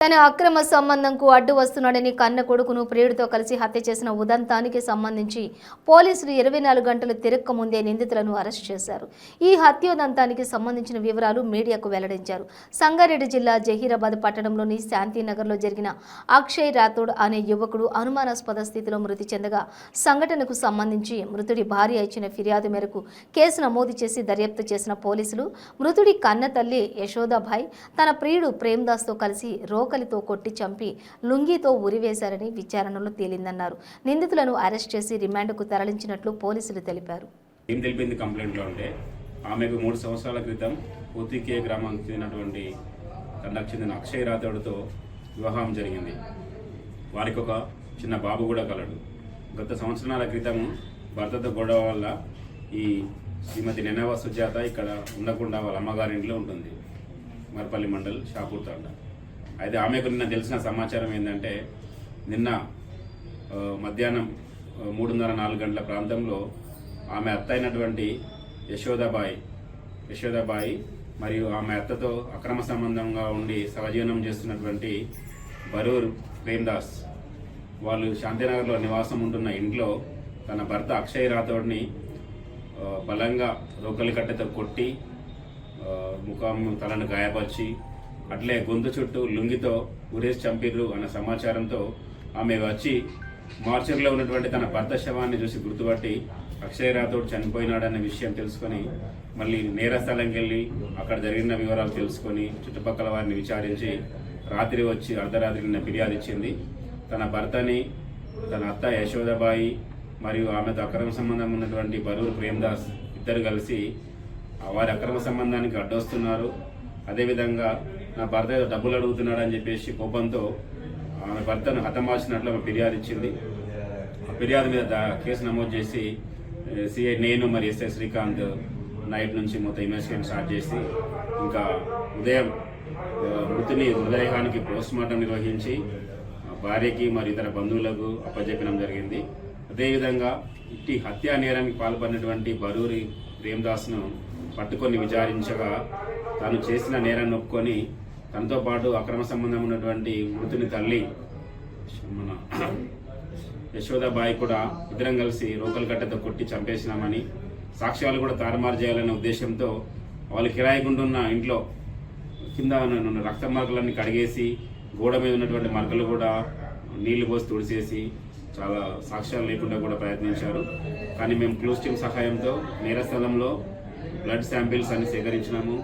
తన అక్రమ సంబంధంకు అడ్డు వస్తున్నాడని కన్న కొడుకును ప్రియుడితో కలిసి హత్య చేసిన ఉదంతానికి సంబంధించి పోలీసులు 24 గంటలు తిరక్క ముందే నిందితులను అరెస్ట్ చేశారు. ఈ హత్యోదంతానికి సంబంధించిన వివరాలు మీడియాకు వెల్లడించారు. సంగారెడ్డి జిల్లా జహీరాబాద్ పట్టణంలోని శాంతినగర్లో జరిగిన అక్షయ్ రాథోడ్ అనే యువకుడు అనుమానాస్పద స్థితిలో మృతి చెందగా సంఘటనకు సంబంధించి మృతుడి భార్య ఇచ్చిన ఫిర్యాదు మేరకు కేసు నమోదు చేసి దర్యాప్తు చేసిన పోలీసులు మృతుడి కన్న తల్లి యశోదాబాయ్ తన ప్రియుడు ప్రేమ్దాస్తో కలిసి రోకలితో కొట్టి చంపి లుంగీతో ఉరివేశారని విచారణలో తేలిందన్నారు. నిందితులను అరెస్ట్ చేసి రిమాండ్కు తరలించినట్లు పోలీసులు తెలిపారు. ఏం తెలిపింది కంప్లైంట్లో అంటే ఆమెకు 3 సంవత్సరాల క్రితం పూతికే గ్రామానికి చెందినటువంటి తనకు చెందిన అక్షయ్ రాథోడ్తో వివాహం జరిగింది. వారికి ఒక చిన్న బాబు కూడా కలడు. గత సంవత్సరాల క్రితం భర్తతో గొడవ వల్ల ఈ శ్రీమతి నెనవ సుజాత ఇక్కడ ఉండకుండా వాళ్ళ అమ్మగారింట్లో ఉంటుంది, మర్పల్లి మండల్ షాపూర్ తాండ. అయితే ఆమెకు నిన్న తెలిసిన సమాచారం ఏంటంటే నిన్న మధ్యాహ్నం 3:30-4 గంటల ప్రాంతంలో ఆమె అత్త అయినటువంటి యశోదాబాయి మరియు ఆమె అత్తతో అక్రమ సంబంధంగా ఉండి సహజీవనం చేస్తున్నటువంటి బరూర్ ప్రేమ్దాస్ వాళ్ళు శాంతినగర్లో నివాసం ఉంటున్న ఇంట్లో తన భర్త అక్షయ్ రాథోడ్ని బలంగా రోకలి కట్టెతో కొట్టి ముఖం తలను గాయపరిచి అట్లే గొంతు చుట్టూ లుంగితో ఉరేసి చంపిర్రు అన్న సమాచారంతో ఆమె వచ్చి మార్చర్లో ఉన్నటువంటి తన భర్త శవాన్ని చూసి గుర్తుపట్టి అక్షయ్ రాథోడ్ చనిపోయినాడన్న విషయం తెలుసుకొని మళ్ళీ నేర స్థలంకి వెళ్ళి అక్కడ జరిగిన వివరాలు తెలుసుకొని చుట్టుపక్కల వారిని విచారించి రాత్రి వచ్చి అర్ధరాత్రి నిన్న ఫిర్యాదు ఇచ్చింది. తన భర్తని తన అత్త యశోదాబాయి మరియు ఆమెతో అక్రమ సంబంధం ఉన్నటువంటి బరూర్ ప్రేమ్దాస్ ఇద్దరు కలిసి వారి అక్రమ సంబంధానికి అడ్డొస్తున్నారు, అదేవిధంగా నా భర్త ఏదో డబ్బులు అడుగుతున్నాడు అని చెప్పేసి కోపంతో ఆమె భర్తను హతమార్చినట్లు ఆమె ఫిర్యాదు ఇచ్చింది. ఆ ఫిర్యాదు మీద కేసు నమోదు చేసి సిఐ నేను మరి ఎస్ఐ శ్రీకాంత్ నైట్ నుంచి మొత్తం ఇన్వెస్టిగేషన్ స్టార్ట్ చేసి ఇంకా ఉదయం మృతుని మృతదేహానికి పోస్ట్మార్టం నిర్వహించి భార్యకి మరి ఇతర బంధువులకు అప్పచెప్పడం జరిగింది. అదేవిధంగా ఇట్టి హత్యా నేరానికి పాల్పడినటువంటి బరూరి ప్రేమ్దాస్ను పట్టుకొని విచారించగా తాను చేసిన నేరాన్ని ఒప్పుకొని తనతో పాటు అక్రమ సంబంధం ఉన్నటువంటి మృతుని తల్లి మన యశోదాబాయి కూడా ఇద్దరం కలిసి రోకలి కట్టెతో కొట్టి చంపేసినామని, సాక్ష్యాలు కూడా తారుమారు చేయాలనే ఉద్దేశంతో వాళ్ళు కిరాయికుంటున్న ఇంట్లో కింద ఉన్న రక్త మార్కులన్నీ కడిగేసి గోడ మీద ఉన్నటువంటి మరకలు కూడా నీళ్లు పోసి తుడిసేసి చాలా సాక్ష్యాలు లేకుండా కూడా ప్రయత్నించారు. కానీ మేము క్లూస్ టీమ్ సహాయంతో నేర స్థలంలో బ్లడ్ శాంపిల్స్ అన్ని సేకరించినాము.